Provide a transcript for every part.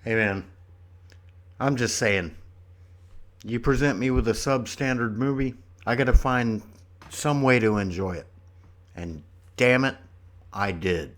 Hey man, I'm just saying, you present me with a substandard movie, I gotta find some way to enjoy it. And damn it, I did.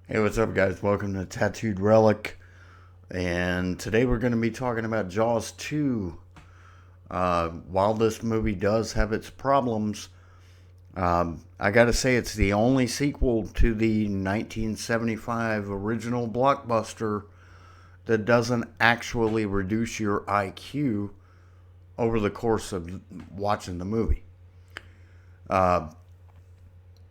Hey, what's up, guys? Welcome to Tattooed Relic. And today we're going to be talking about Jaws 2. While this movie does have its problems, I gotta say it's the only sequel to the 1975 original blockbuster that doesn't actually reduce your IQ over the course of watching the movie. Uh,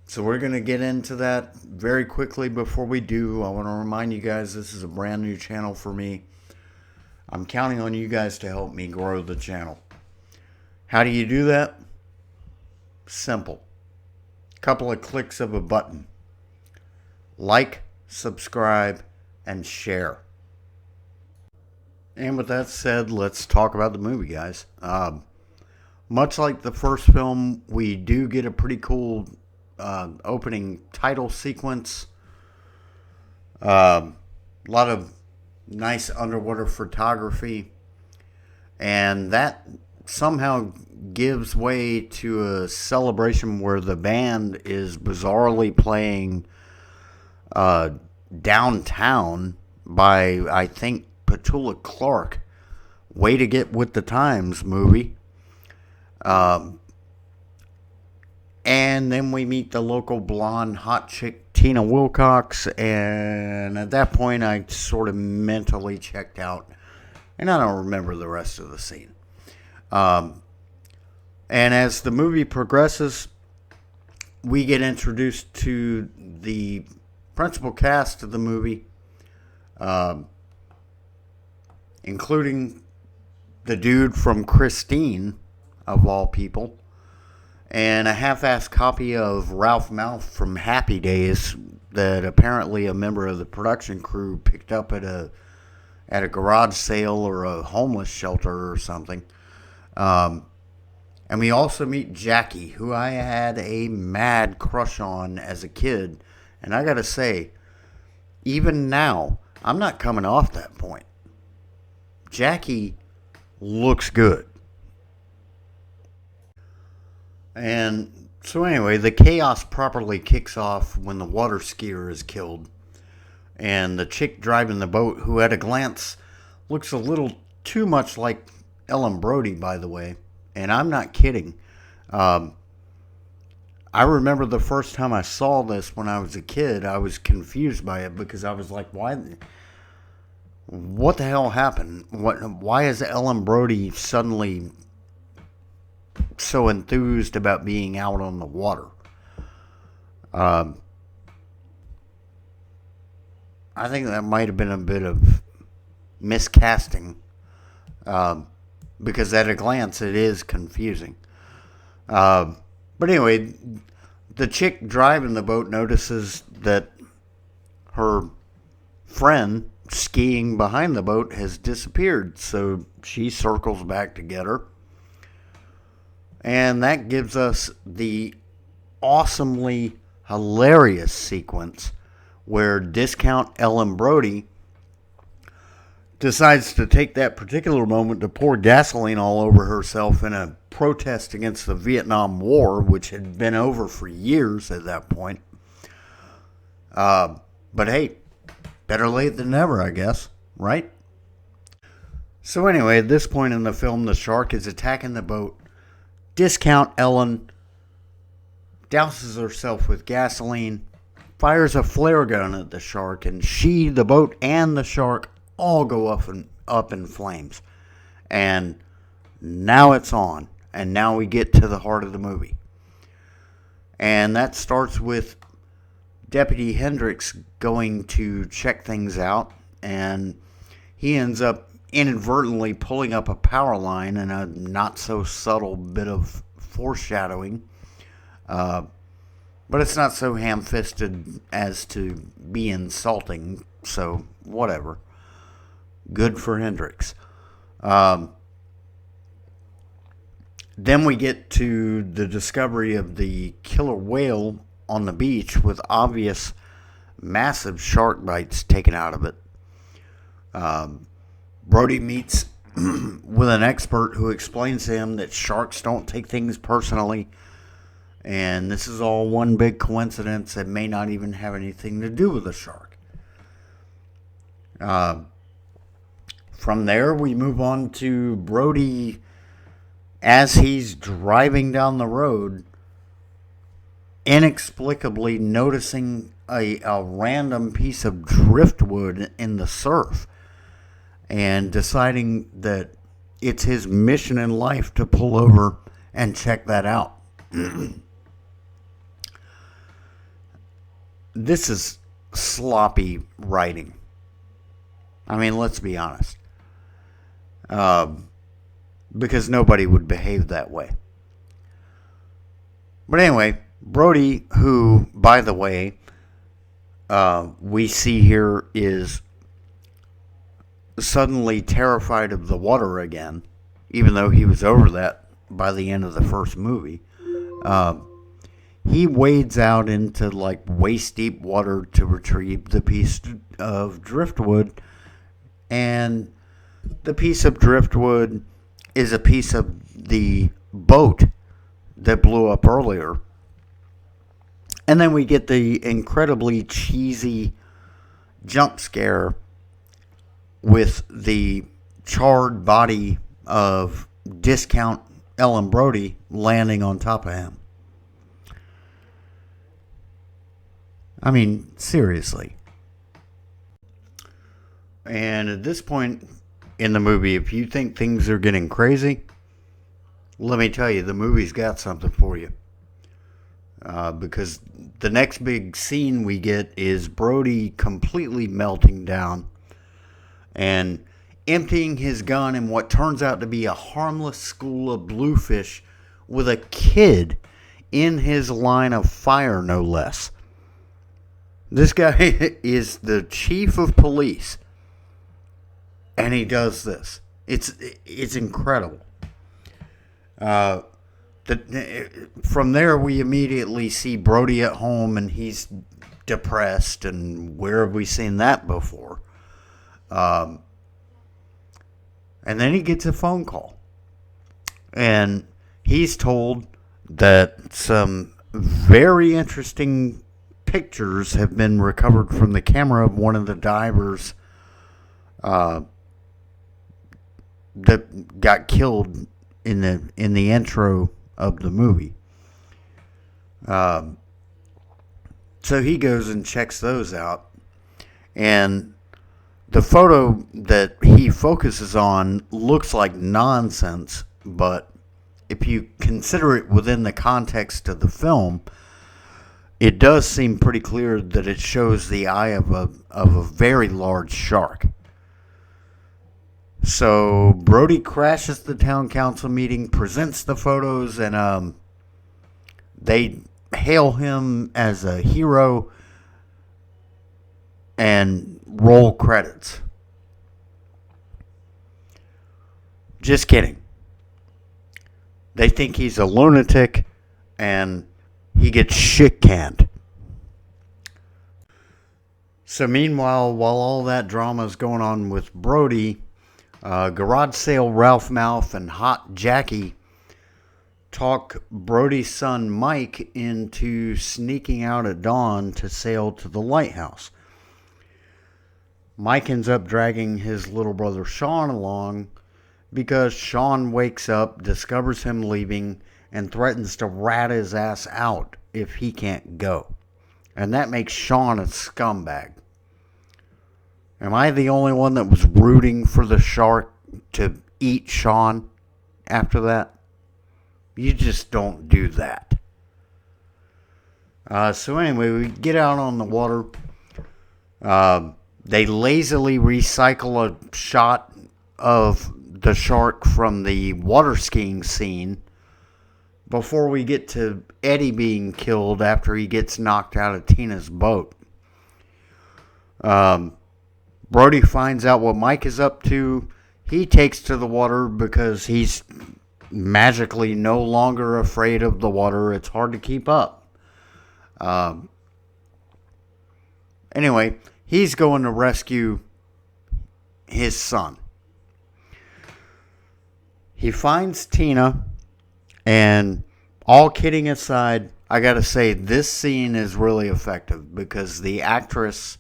so we're going to get into that very quickly. Before we do, I want to remind you guys this is a brand new channel for me. I'm counting on you guys to help me grow the channel. How do you do that? Simple. Couple of clicks of a button. Like, subscribe, and share. And with that said, let's talk about the movie, guys. Much like the first film, we do get a pretty cool opening title sequence. A lot of nice underwater photography. And that somehow gives way to a celebration where the band is bizarrely playing Downtown by, I think, Petula Clark. Way to get with the times, movie. And then we meet the local blonde hot chick, Tina Wilcox, and at that point I sort of mentally checked out, and I don't remember the rest of the scene. And as the movie progresses, we get introduced to the principal cast of the movie, including the dude from Christine, of all people, and a half-assed copy of Ralph Malph from Happy Days that apparently a member of the production crew picked up at a garage sale or a homeless shelter or something. And we also meet Jackie, who I had a mad crush on as a kid. And I gotta say, even now, I'm not coming off that point. Jackie looks good. And so anyway, the chaos properly kicks off when the water skier is killed. And the chick driving the boat, who at a glance looks a little too much like Ellen Brody, by the way. And I'm not kidding. I remember the first time I saw this when I was a kid, I was confused by it because I was like, what the hell happened? Why is Ellen Brody suddenly so enthused about being out on the water? I think that might have been a bit of miscasting, because at a glance it is confusing. But anyway, the chick driving the boat notices that her friend skiing behind the boat has disappeared, so she circles back to get her. And that gives us the awesomely hilarious sequence where Discount Ellen Brody decides to take that particular moment to pour gasoline all over herself in a protest against the Vietnam War, which had been over for years at that point. But hey, better late than never, I guess, right? So anyway, at this point in the film, the shark is attacking the boat. Discount Ellen douses herself with gasoline, fires a flare gun at the shark, and she, the boat, and the shark all go up in flames. And now it's on. And now we get to the heart of the movie. And that starts with Deputy Hendricks going to check things out. And he ends up inadvertently pulling up a power line in a not so subtle bit of foreshadowing. But it's not so ham-fisted as to be insulting, so whatever. Good for Hendricks. Then we get to the discovery of the killer whale on the beach with obvious massive shark bites taken out of it. Brody meets with an expert who explains to him that sharks don't take things personally, and this is all one big coincidence that may not even have anything to do with a shark. From there, we move on to Brody as he's driving down the road, inexplicably noticing a random piece of driftwood in the surf and deciding that it's his mission in life to pull over and check that out. This is sloppy writing. I mean, let's be honest. Because nobody would behave that way. But anyway, Brody, who, by the way, we see here is suddenly terrified of the water again, even though he was over that by the end of the first movie. He wades out into like waist deep water to retrieve the piece of driftwood, and the piece of driftwood is a piece of the boat that blew up earlier. And then we get the incredibly cheesy jump scare with the charred body of discount Ellen Brody landing on top of him. I mean, seriously. And at this point in the movie, if you think things are getting crazy, let me tell you, the movie's got something for you. Because the next big scene we get is Brody completely melting down and emptying his gun in what turns out to be a harmless school of bluefish with a kid in his line of fire, no less. This guy is the chief of police, and he does this. It's incredible. From there, we immediately see Brody at home, and he's depressed, and where have we seen that before? And then he gets a phone call, and he's told that some very interesting pictures have been recovered from the camera of one of the divers that got killed in the intro of the movie. So he goes and checks those out, and the photo that he focuses on looks like nonsense, but if you consider it within the context of the film, it does seem pretty clear that it shows the eye of a very large shark. So Brody crashes the town council meeting, presents the photos, and they hail him as a hero and roll credits. Just kidding. They think he's a lunatic and he gets shit canned. So meanwhile, while all that drama is going on with Brody, Garage Sale Ralph Malph and Hot Jackie talk Brody's son Mike into sneaking out at dawn to sail to the lighthouse. Mike ends up dragging his little brother Sean along because Sean wakes up, discovers him leaving, and threatens to rat his ass out if he can't go. And that makes Sean a scumbag. Am I the only one that was rooting for the shark to eat Sean after that? You just don't do that. So anyway, we get out on the water. They lazily recycle a shot of the shark from the water skiing scene before we get to Eddie being killed after he gets knocked out of Tina's boat. Brody finds out what Mike is up to. He takes to the water because he's magically no longer afraid of the water. It's hard to keep up. Anyway, he's going to rescue his son. He finds Tina, and all kidding aside, I gotta say, this scene is really effective because the actress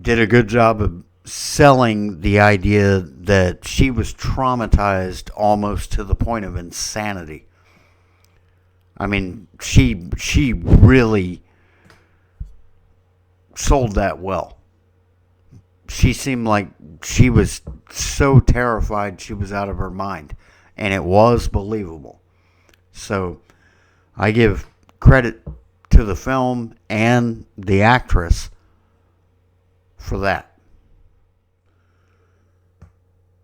did a good job of selling the idea that she was traumatized almost to the point of insanity. I mean, she really sold that well. She seemed like she was so terrified she was out of her mind, and it was believable. So I give credit to the film and the actress for that.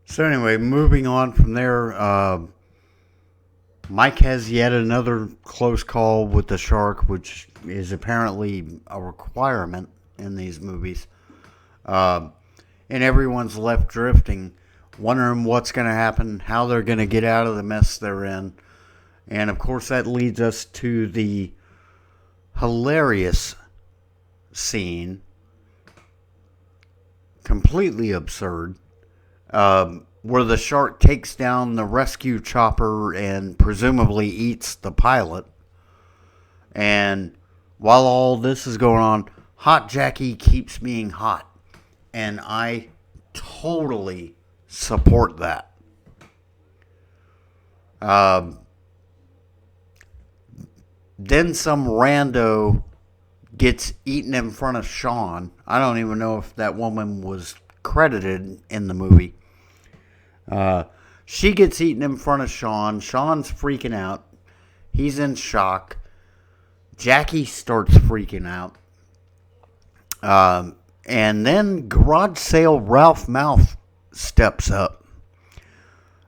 So anyway, moving on from there, Mike has yet another close call with the shark, which is apparently a requirement in these movies. And everyone's left drifting, wondering what's going to happen, how they're going to get out of the mess they're in. And of course that leads us to the hilarious scene, completely absurd, where the shark takes down the rescue chopper and presumably eats the pilot. And while all this is going on, Hot Jackie keeps being hot. And I totally support that. Then some rando gets eaten in front of Sean. I don't even know if that woman was credited in the movie. She gets eaten in front of Sean. Sean's freaking out. He's in shock. Jackie starts freaking out. And then garage sale Ralph Mouth steps up.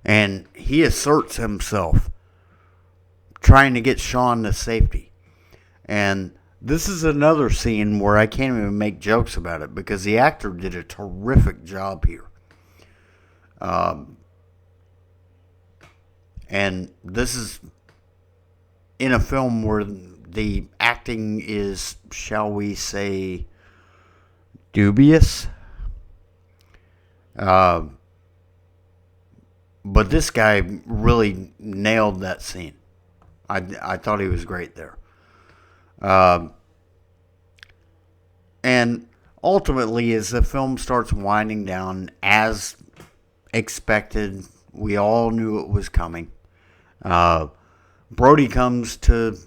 And he asserts himself, trying to get Sean to safety. And this is another scene where I can't even make jokes about it because the actor did a terrific job here. And this is in a film where the acting is, shall we say, dubious. But this guy really nailed that scene. I thought he was great there. And ultimately, as the film starts winding down, as expected, we all knew it was coming. Brody comes to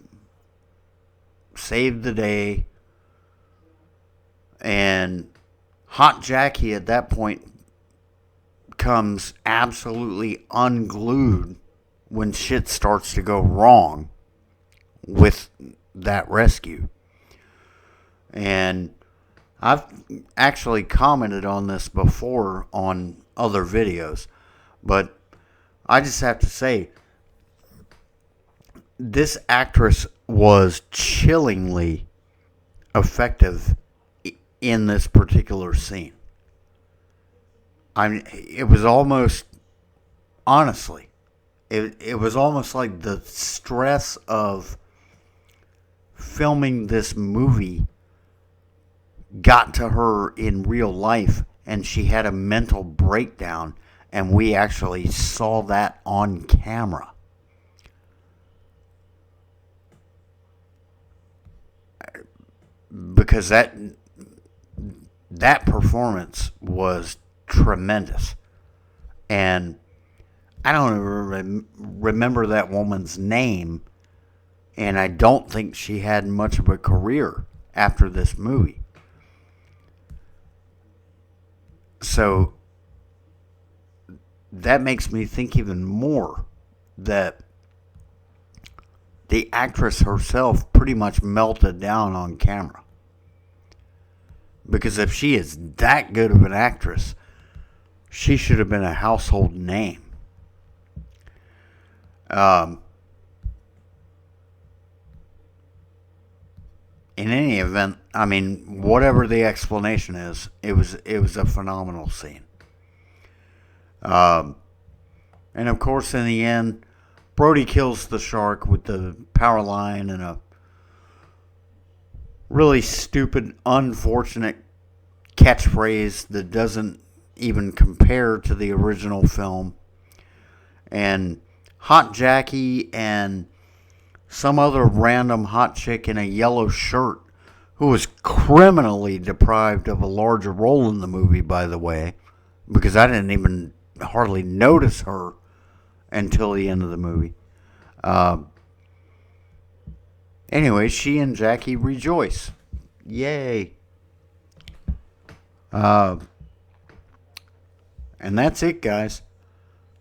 save the day, and Hot Jackie at that point comes absolutely unglued when shit starts to go wrong with that rescue. And I've actually commented on this before on other videos, but I just have to say, this actress was chillingly effective in this particular scene. I mean, it was almost, honestly, it was almost like the stress of filming this movie got to her in real life, and she had a mental breakdown, and we actually saw that on camera. Because that performance was tremendous. And I don't even remember that woman's name, and I don't think she had much of a career after this movie. So that makes me think even more that the actress herself pretty much melted down on camera. Because if she is that good of an actress, she should have been a household name. In any event, I mean, whatever the explanation is, it was a phenomenal scene. And of course, in the end, Brody kills the shark with the power line and a really stupid, unfortunate catchphrase that doesn't even compare to the original film. And Hot Jackie and some other random hot chick in a yellow shirt who was criminally deprived of a larger role in the movie, by the way, because I didn't even hardly notice her until the end of the movie. Anyway, she and Jackie rejoice. Yay. And that's it, guys.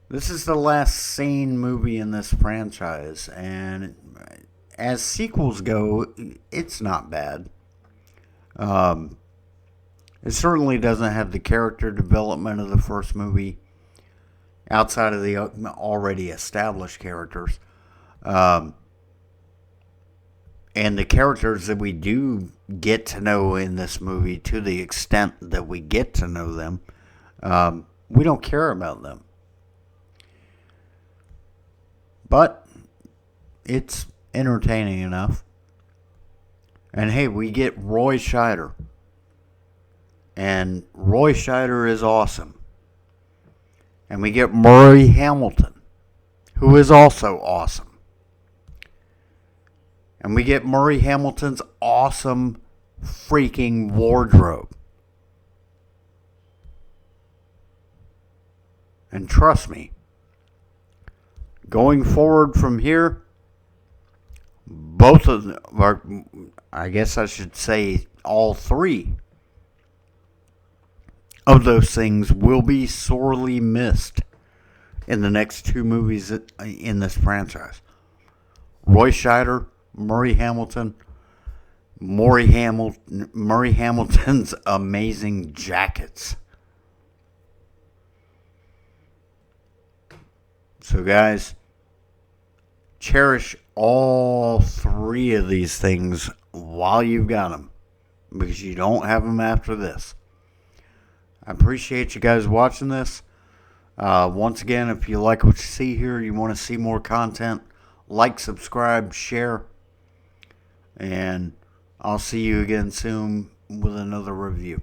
This is the last sane movie in this franchise, and as sequels go, it's not bad. It certainly doesn't have the character development of the first movie outside of the already established characters. And the characters that we do get to know in this movie, to the extent that we get to know them, we don't care about them. But it's entertaining enough. And hey, we get Roy Scheider. And Roy Scheider is awesome. And we get Murray Hamilton, who is also awesome. And we get Murray Hamilton's awesome freaking wardrobe. And trust me, going forward from here, both of them, or I guess I should say all three of those things will be sorely missed in the next two movies in this franchise. Roy Scheider, Murray Hamilton, Murray Hamilton's amazing jackets. So guys, cherish all three of these things while you've got them, because you don't have them after this. I appreciate you guys watching this. Once again, if you like what you see here, you want to see more content, like, subscribe, share, and I'll see you again soon with another review.